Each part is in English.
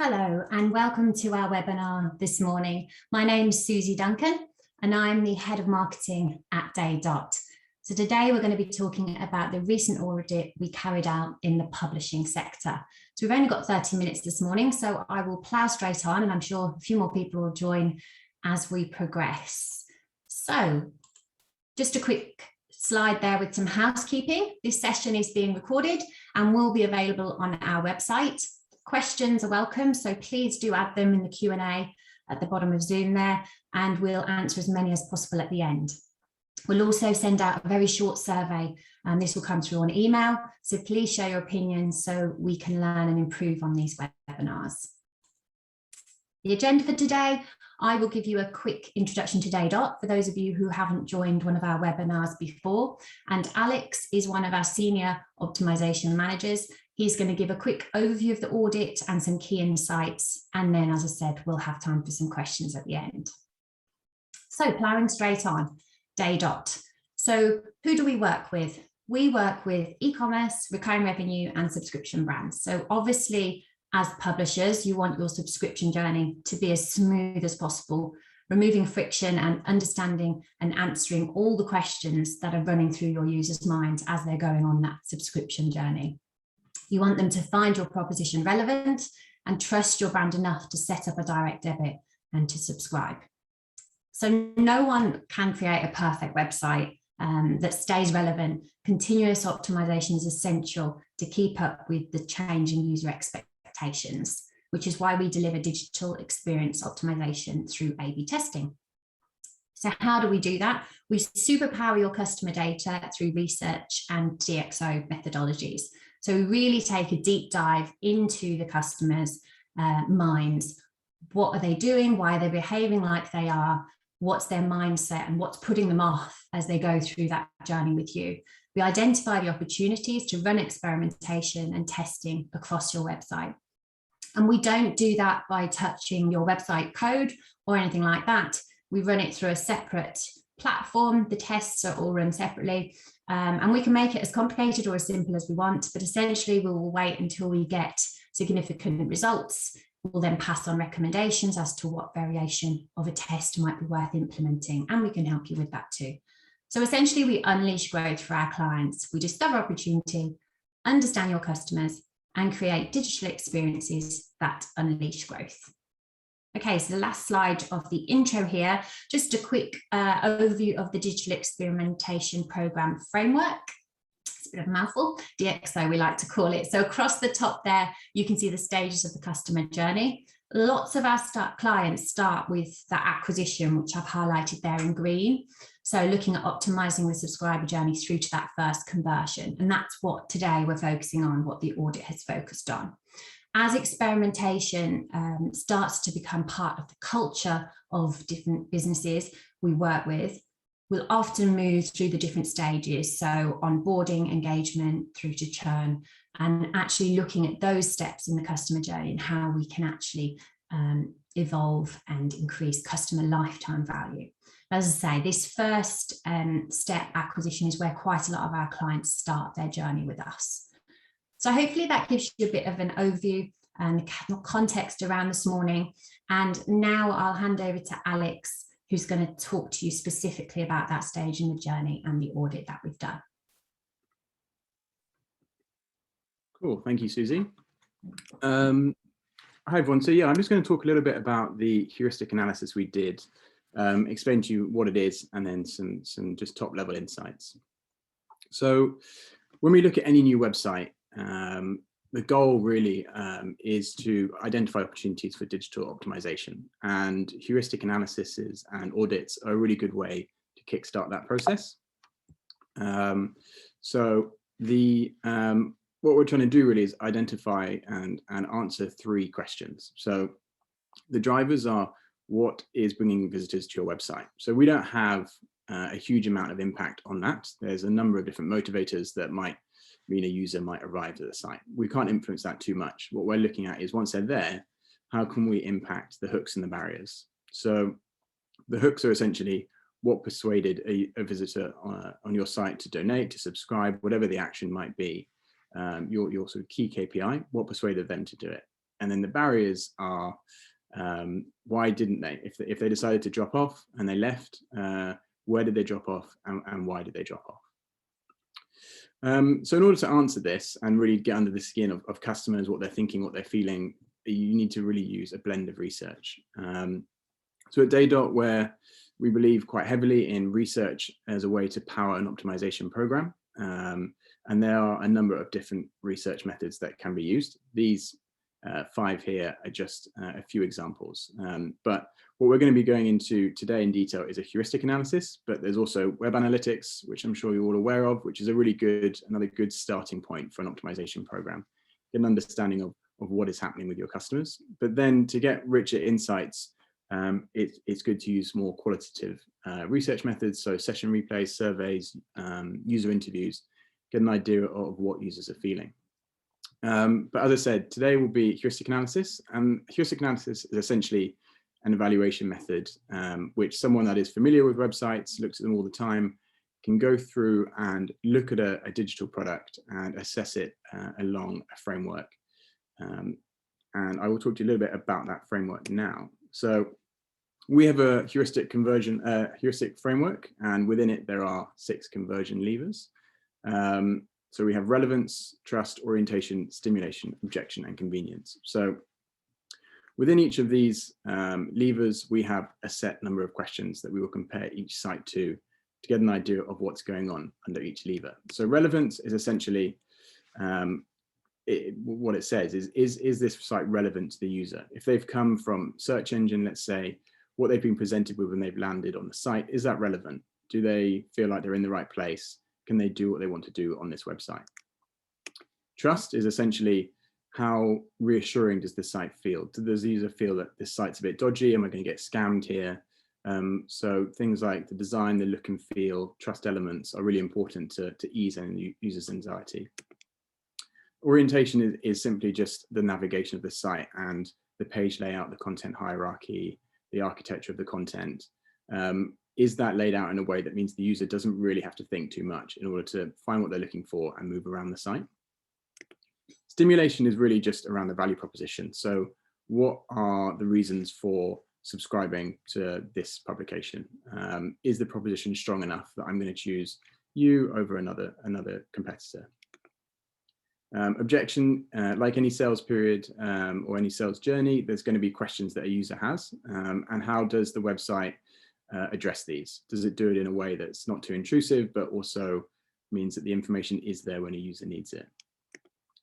Hello and welcome to our webinar this morning. My name is Susie Duncan and I'm the Head of Marketing at Day Dot. So today we're going to be talking about the recent audit we carried out in the publishing sector. So we've only got 30 minutes this morning, so I will plough straight on and I'm sure a few more people will join as we progress. So just a quick slide there with some housekeeping. This session is being recorded and will be available on our website. Questions are welcome, so please do add them in the Q&A at the bottom of Zoom there, and we'll answer as many as possible at the end. We'll also send out a very short survey, and this will come through on email, so please share your opinions so we can learn and improve on these webinars. The agenda for today, I will give you a quick introduction to Day Dot for those of you who haven't joined one of our webinars before, and Alex is one of our senior optimization managers. He's going to give a quick overview of the audit and some key insights. And then, as I said, we'll have time for some questions at the end. So ploughing straight on, Day Dot. So who do we work with? We work with e-commerce, recurring revenue and subscription brands. So obviously, as publishers, you want your subscription journey to be as smooth as possible, removing friction and understanding and answering all the questions that are running through your users' minds as they're going on that subscription journey. You want them to find your proposition relevant and trust your brand enough to set up a direct debit and to subscribe. So no one can create a perfect website that stays relevant. Continuous optimization is essential to keep up with the change in user expectations, which is why we deliver digital experience optimization through A/B testing. So how do we do that? We superpower your customer data through research and DXO methodologies. So we really take a deep dive into the customers' minds. What are they doing? Why are they behaving like they are? What's their mindset and what's putting them off as they go through that journey with you? We identify the opportunities to run experimentation and testing across your website. And we don't do that by touching your website code or anything like that. We run it through a separate platform. The tests are all run separately. And we can make it as complicated or as simple as we want, but essentially we will wait until we get significant results. We'll then pass on recommendations as to what variation of a test might be worth implementing, and we can help you with that too. So essentially we unleash growth for our clients. We discover opportunity, understand your customers, and create digital experiences that unleash growth. Okay, so the last slide of the intro here, just a quick overview of the Digital Experimentation Program Framework. It's a bit of a mouthful, DXO we like to call it. So across the top there, you can see the stages of the customer journey. Lots of our clients start with that acquisition, which I've highlighted there in green. So looking at optimizing the subscriber journey through to that first conversion. And that's what today we're focusing on, what the audit has focused on. As experimentation starts to become part of the culture of different businesses we work with, we'll often move through the different stages. So onboarding, engagement, through to churn, and actually looking at those steps in the customer journey and how we can actually evolve and increase customer lifetime value. As I say, this first step, acquisition, is where quite a lot of our clients start their journey with us. So hopefully that gives you a bit of an overview and context around this morning. And now I'll hand over to Alex, who's going to talk to you specifically about that stage in the journey and the audit that we've done. Cool, thank you, Susie. Hi everyone. So yeah, I'm just going to talk a little bit about the heuristic analysis we did, explain to you what it is, and then some just top level insights. So when we look at any new website, the goal really is to identify opportunities for digital optimization, and heuristic analysis and audits are a really good way to kickstart that process. What we're trying to do really is identify and answer three questions. So the drivers are, what is bringing visitors to your website? So we don't have a huge amount of impact on that. There's a number of different motivators that might mean a user might arrive at the site. We can't influence that too much. What we're looking at is, once they're there, how can we impact the hooks and the barriers? So the hooks are essentially what persuaded a visitor on your site to donate, to subscribe, whatever the action might be. Your sort of key KPI, what persuaded them to do it. And then the barriers are, why didn't they? If they decided to drop off and they left, where did they drop off, and why did they drop off? So in order to answer this and really get under the skin of customers, what they're thinking, what they're feeling, you need to really use a blend of research. So at Daydot, where we believe quite heavily in research as a way to power an optimization program, and there are a number of different research methods that can be used. These 5 here are just a few examples. But what we're going to be going into today in detail is a heuristic analysis, but there's also web analytics, which I'm sure you're all aware of, which is another good starting point for an optimization program, get an understanding of what is happening with your customers. But then to get richer insights, it's good to use more qualitative research methods, so session replays, surveys, user interviews, get an idea of what users are feeling. But as I said, today will be heuristic analysis, and heuristic analysis is essentially an evaluation method which someone that is familiar with websites, looks at them all the time, can go through and look at a digital product and assess it along a framework. And I will talk to you a little bit about that framework now. So we have a heuristic framework, and within it there are 6 conversion levers. So we have relevance, trust, orientation, stimulation, objection, and convenience. So within each of these levers, we have a set number of questions that we will compare each site to get an idea of what's going on under each lever. So relevance is essentially what it says is this site relevant to the user? If they've come from search engine, let's say, what they've been presented with when they've landed on the site, is that relevant? Do they feel like they're in the right place? Can they do what they want to do on this website? Trust is essentially how reassuring does the site feel? Does the user feel that this site's a bit dodgy? Am I going to get scammed here? So things like the design, the look and feel, trust elements are really important to ease any user's anxiety. Orientation is simply just the navigation of the site and the page layout, the content hierarchy, the architecture of the content. Is that laid out in a way that means the user doesn't really have to think too much in order to find what they're looking for and move around the site? Stimulation is really just around the value proposition. So what are the reasons for subscribing to this publication? Is the proposition strong enough that I'm going to choose you over another competitor? Objection, like any sales period or any sales journey, there's going to be questions that a user has, and how does the website address these? Does it do it in a way that's not too intrusive, but also means that the information is there when a user needs it?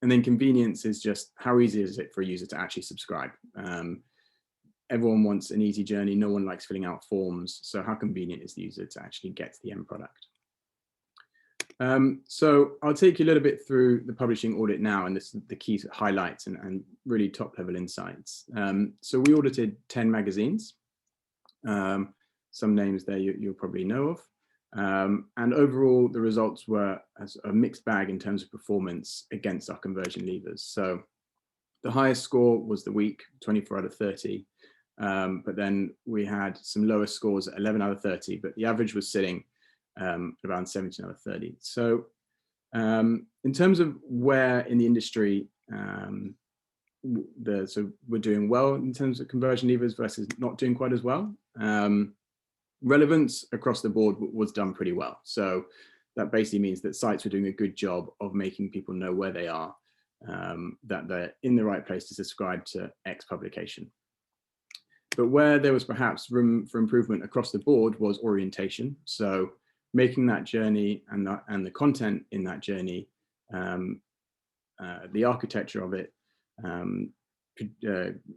And then convenience is just how easy is it for a user to actually subscribe? Everyone wants an easy journey. No one likes filling out forms. So how convenient is the user to actually get to the end product? So I'll take you a little bit through the publishing audit now, and this is the key highlights and really top level insights. So we audited 10 magazines. Some names there you'll probably know of. And overall, the results were a mixed bag in terms of performance against our conversion levers. So the highest score was the week, 24 out of 30. But then we had some lower scores at 11 out of 30, but the average was sitting around 17 out of 30. So in terms of where in the industry, so we're doing well in terms of conversion levers versus not doing quite as well. Relevance across the board was done pretty well. So that basically means that sites were doing a good job of making people know where they are, that they're in the right place to subscribe to X publication. But where there was perhaps room for improvement across the board was orientation. So making that journey and the content in that journey, the architecture of it,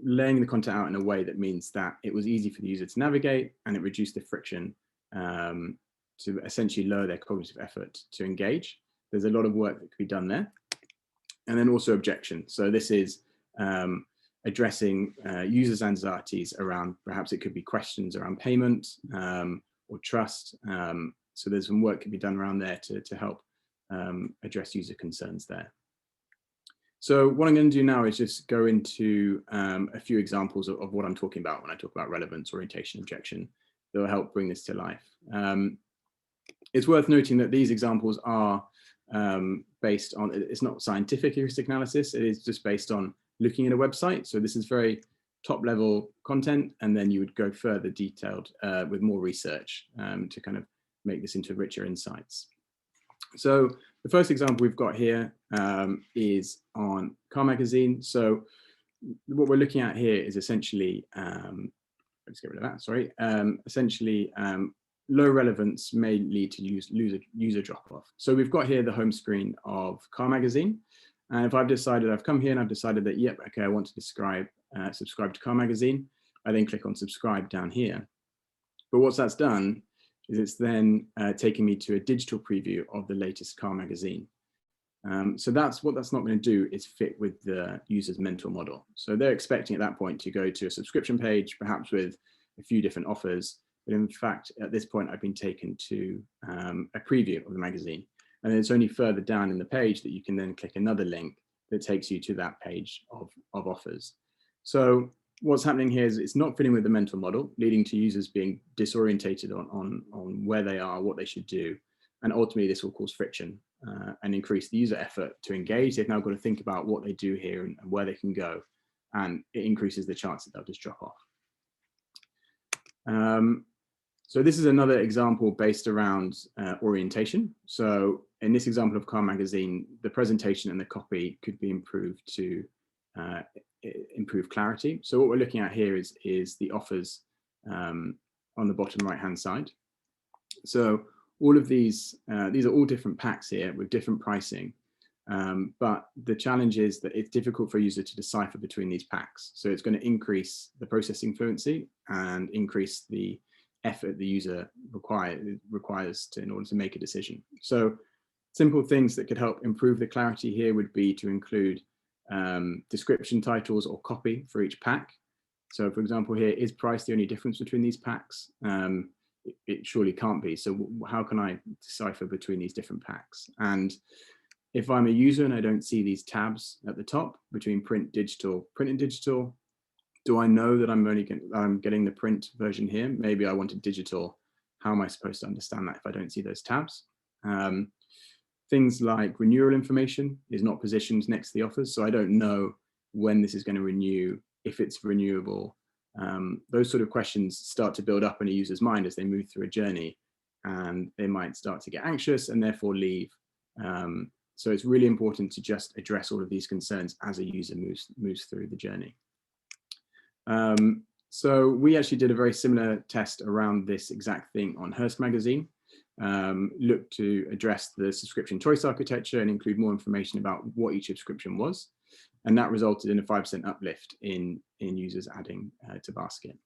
laying the content out in a way that means that it was easy for the user to navigate, and it reduced the friction to essentially lower their cognitive effort to engage. There's a lot of work that could be done there. And then also objection. So this is addressing users' anxieties around, perhaps it could be questions around payment or trust. So there's some work can be done around there to help address user concerns there. So what I'm going to do now is just go into a few examples of what I'm talking about when I talk about relevance, orientation, objection, that will help bring this to life. It's worth noting that these examples are based on, it's not scientific heuristic analysis, it is just based on looking at a website. So this is very top level content, and then you would go further detailed with more research to kind of make this into richer insights. So the first example we've got here is on Car Magazine. So what we're looking at here is essentially, let's get rid of that, sorry, essentially low relevance may lead to user drop-off. So we've got here the home screen of Car Magazine. And if I've come here and I've decided that, yep, okay, I want to subscribe to Car Magazine, I then click on subscribe down here. But what that's done is it's then taking me to a digital preview of the latest Car Magazine. So that's not going to do is fit with the user's mental model. So they're expecting at that point to go to a subscription page, perhaps with a few different offers. But in fact, at this point, I've been taken to a preview of the magazine. And it's only further down in the page that you can then click another link that takes you to that page of offers. So what's happening here is it's not fitting with the mental model, leading to users being disorientated on where they are, what they should do. And ultimately, this will cause friction and increase the user effort to engage. They've now got to think about what they do here and where they can go. And it increases the chance that they'll just drop off. So this is another example based around orientation. So in this example of Car Magazine, the presentation and the copy could be improved to improve clarity. So what we're looking at here is the offers on the bottom right-hand side. So all of these are all different packs here with different pricing. But the challenge is that it's difficult for a user to decipher between these packs. So it's going to increase the processing fluency and increase the effort the user requires in order to make a decision. So simple things that could help improve the clarity here would be to include description titles or copy for each pack. So for example, here, is price the only difference between these packs? It surely can't be. So how can I decipher between these different packs? And if I'm a user and I don't see these tabs at the top between print and digital, do I know that I'm getting the print version here? Maybe I wanted digital. How am I supposed to understand that if I don't see those tabs? Things like renewal information is not positioned next to the offers. So I don't know when this is going to renew, if it's renewable. Those sort of questions start to build up in a user's mind as they move through a journey, and they might start to get anxious and therefore leave. So it's really important to just address all of these concerns as a user moves through the journey. So we actually did a very similar test around this exact thing on Hearst Magazine. Looked to address the subscription choice architecture and include more information about what each subscription was. And that resulted in a 5% uplift in users adding to basket.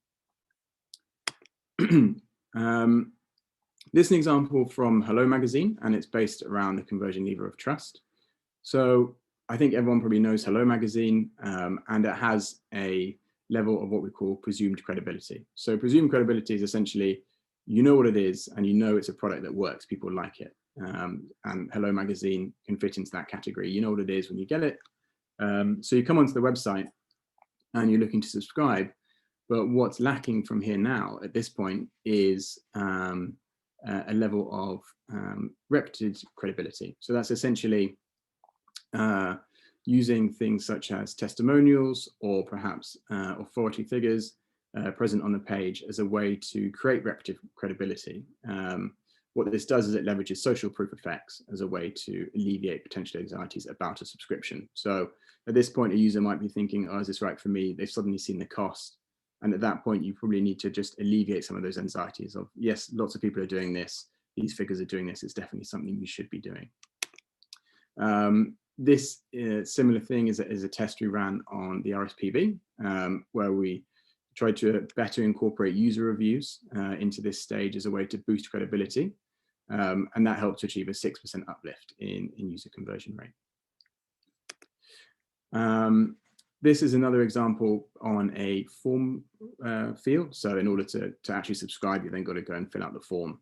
This is an example from Hello Magazine, and it's based around the conversion lever of trust. So I think everyone probably knows Hello Magazine, and it has a level of what we call presumed credibility. So presumed credibility is essentially, you know what it is, and you know it's a product that works, people like it. And Hello Magazine can fit into that category. You know what it is when you get it. So you come onto the website and you're looking to subscribe, but what's lacking from here now at this point is a level of reputed credibility. So that's essentially using things such as testimonials or perhaps authority figures present on the page as a way to create reputed credibility. What this does is it leverages social proof effects as a way to alleviate potential anxieties about a subscription. So at this point, a user might be thinking, oh, is this right for me? They've suddenly seen the cost. And at that point, you probably need to just alleviate some of those anxieties of, yes, lots of people are doing this. These figures are doing this. It's definitely something you should be doing. This similar thing is a test we ran on the RSPB, where we tried to better incorporate user reviews into this stage as a way to boost credibility. And that helped to achieve a 6% uplift in user conversion rate. This is another example on a form field. So in order to actually subscribe, you then got to go and fill out the form.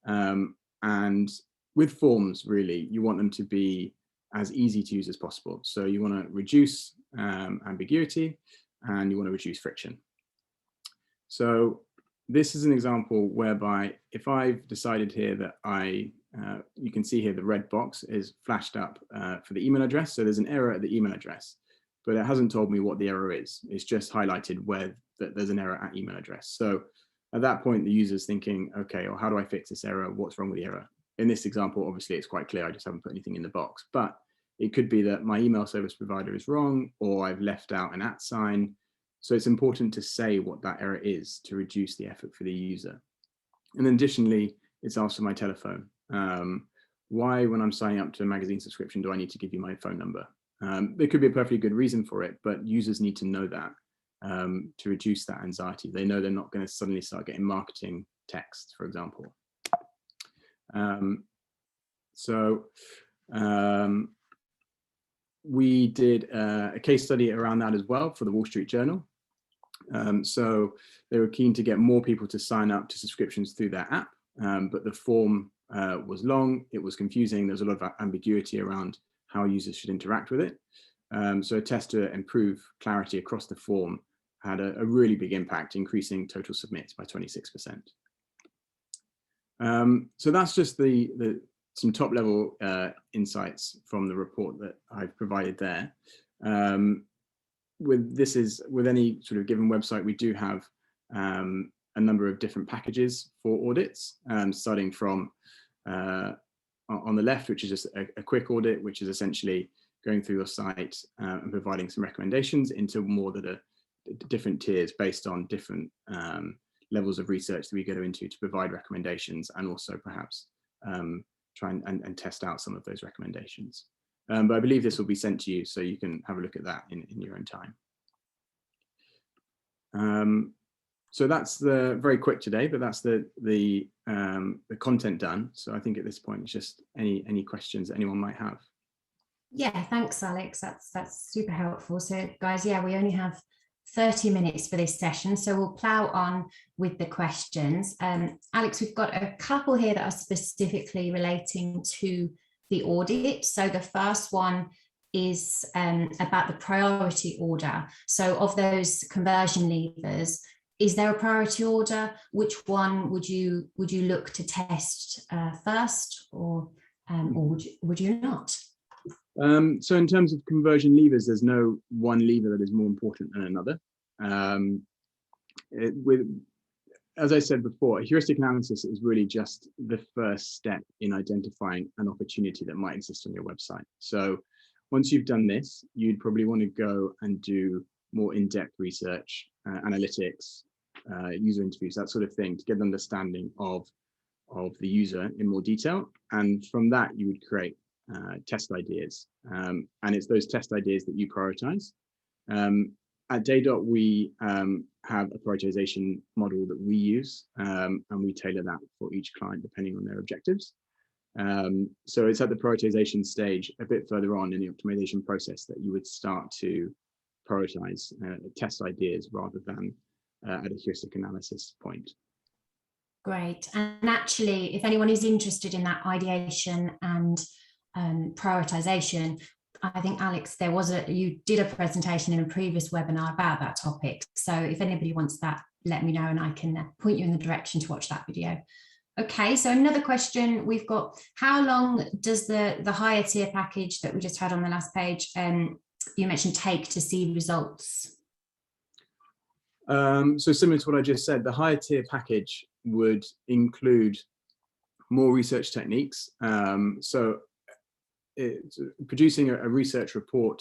And with forms, really, you want them to be as easy to use as possible. So you want to reduce ambiguity and you want to reduce friction. So this is an example whereby if I've decided here that you can see here the red box is flashed up for the email address. So there's an error at the email address. but it hasn't told me what the error is. It's just highlighted where that there's an error at email address. So at that point, the user's thinking, okay, well, how do I fix this error? What's wrong with the error? In this example, obviously, it's quite clear. I just haven't put anything in the box, but it could be that my email service provider is wrong, or I've left out an @ sign. So it's important to say what that error is to reduce the effort for the user. And then additionally, it's asked for my telephone. Why, when I'm signing up to a magazine subscription, do I need to give you my phone number? There could be a perfectly good reason for it, but users need to know that to reduce that anxiety. They know they're not going to suddenly start getting marketing texts, for example. We did a case study around that as well for the Wall Street Journal. So they were keen to get more people to sign up to subscriptions through their app, but the form was long, it was confusing, there's a lot of ambiguity around how users should interact with it. So a test to improve clarity across the form had a really big impact, increasing total submits by 26%. So that's just some top level insights from the report that I've provided there. With any sort of given website, we do have a number of different packages for audits, starting from on the left, which is just a quick audit, which is essentially going through your site and providing some recommendations, into more that are different tiers based on different levels of research that we go into to provide recommendations, and also perhaps try and test out some of those recommendations. But I believe this will be sent to you, so you can have a look at that in your own time. So that's very quick today, but that's the content done. So I think at this point, it's just any questions that anyone might have. Yeah, thanks, Alex. That's super helpful. So guys, yeah, we only have 30 minutes for this session, so we'll plow on with the questions. Alex, we've got a couple here that are specifically relating to the audit. So the first one is about the priority order. So of those conversion levers, is there a priority order? Which one would you look to test first, or would you not? So in terms of conversion levers, there's no one lever that is more important than another. As I said before, a heuristic analysis is really just the first step in identifying an opportunity that might exist on your website. So once you've done this, you'd probably want to go and do more in-depth research, analytics, user interviews, that sort of thing, to get an understanding of the user in more detail. And from that, you would create test ideas. And it's those test ideas that you prioritize. At Daydot, we have a prioritization model that we use, and we tailor that for each client depending on their objectives. So it's at the prioritization stage, a bit further on in the optimization process, that you would start to prioritize test ideas rather than at a heuristic analysis point. Great. And actually, if anyone is interested in that ideation and prioritization, I think, Alex, you did a presentation in a previous webinar about that topic. So if anybody wants that, let me know and I can point you in the direction to watch that video. Okay, so another question we've got: how long does the higher tier package that we just had on the last page, you mentioned, take to see results? So similar to what I just said, the higher tier package would include more research techniques. So producing a research report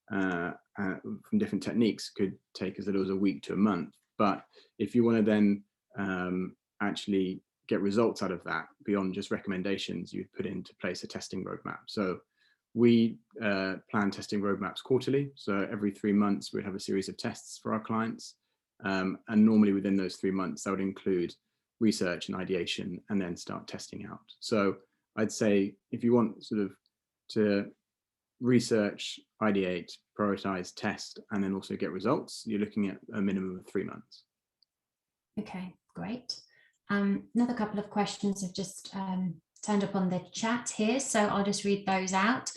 from different techniques could take as little as a week to a month. But if you want to then actually get results out of that beyond just recommendations, you'd put into place a testing roadmap. So we plan testing roadmaps quarterly. So every 3 months, we'd have a series of tests for our clients. And normally within those 3 months, that would include research and ideation, and then start testing out. So I'd say if you want sort of to research, ideate, prioritize, test, and then also get results, you're looking at a minimum of 3 months. Okay, great. Another couple of questions have just turned up on the chat here, so I'll just read those out.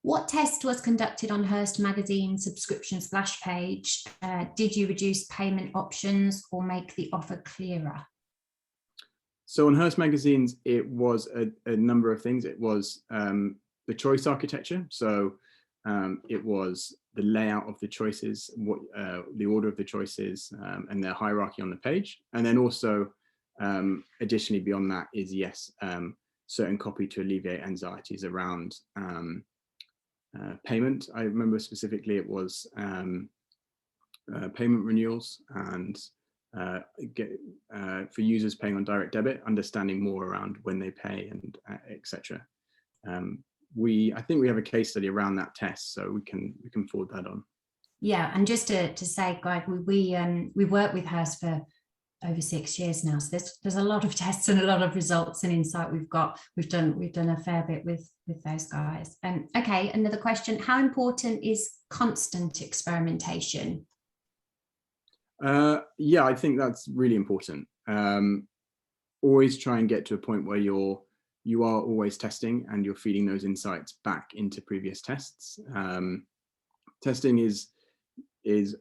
What test was conducted on Hearst Magazine subscription splash page? Did you reduce payment options or make the offer clearer? So on Hearst Magazines, it was a number of things. It was the choice architecture. So it was layout of the choices, what the order of the choices, and their hierarchy on the page. And then also, additionally beyond that is, yes, certain copy to alleviate anxieties around payment. I remember specifically it was payment renewals and for users paying on direct debit, understanding more around when they pay and etc. I think we have a case study around that test, so we can forward that on. Yeah, and just to say, Greg, we worked with Hearst for over 6 years now, so there's a lot of tests and a lot of results and insight we've done a fair bit with those guys. Okay, another question: how important is constant experimentation? Yeah, I think that's really important. Always try and get to a point where you are always testing and you're feeding those insights back into previous tests. Testing is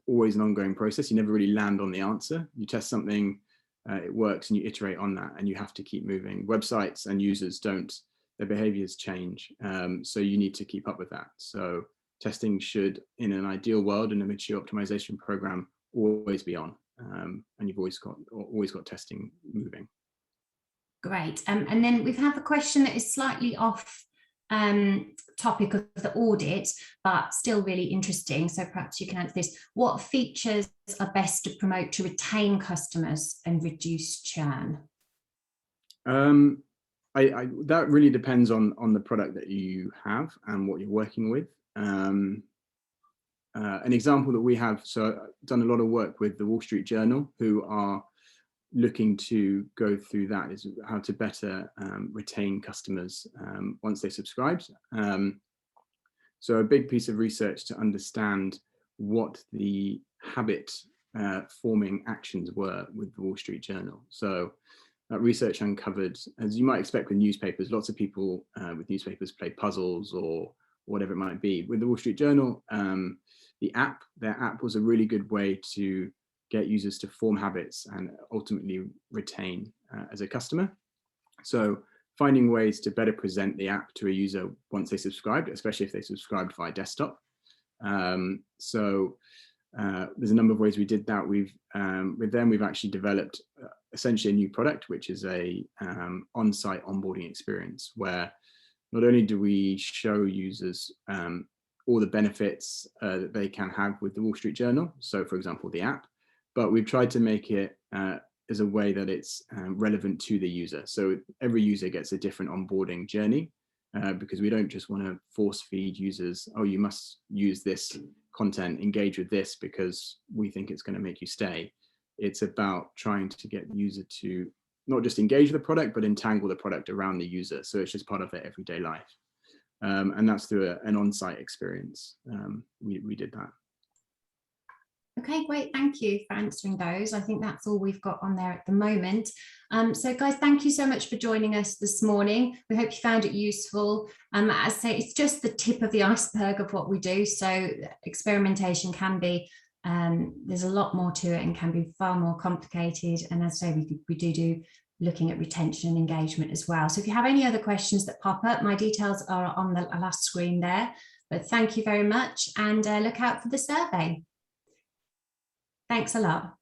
always an ongoing process. You never really land on the answer. You test something, it works, and you iterate on that, and you have to keep moving. Websites and users don't, their behaviors change. So you need to keep up with that. So testing should, in an ideal world, in a mature optimization program, always be on. And you've always got testing moving. Great. And then we've had a question that is slightly off topic of the audit, but still really interesting. So perhaps you can answer this. What features are best to promote to retain customers and reduce churn? That really depends on the product that you have and what you're working with. An example that we have, so I've done a lot of work with the Wall Street Journal, who are looking to go through that, is how to better retain customers once they subscribed. So a big piece of research to understand what the habit forming actions were with the Wall Street Journal. So that research uncovered, as you might expect with newspapers, lots of people with newspapers play puzzles or whatever it might be. With the Wall Street Journal, their app was a really good way to get users to form habits and ultimately retain as a customer. So finding ways to better present the app to a user once they subscribed, especially if they subscribed via desktop. So there's a number of ways we did that. With them, we've actually developed essentially a new product, which is a on-site onboarding experience, where not only do we show users all the benefits that they can have with the Wall Street Journal, so for example, the app, but we've tried to make it as a way that it's relevant to the user. So every user gets a different onboarding journey because we don't just want to force feed users, oh, you must use this content, engage with this because we think it's going to make you stay. It's about trying to get the user to not just engage with the product, but entangle the product around the user. So it's just part of their everyday life. And that's through an on-site experience. We did that. Okay, great. Thank you for answering those. I think that's all we've got on there at the moment. So guys, thank you so much for joining us this morning. We hope you found it useful. As I say, it's just the tip of the iceberg of what we do. So experimentation can be, there's a lot more to it and can be far more complicated. And as I say, we do looking at retention and engagement as well. So if you have any other questions that pop up, my details are on the last screen there. But thank you very much, and look out for the survey. Thanks a lot.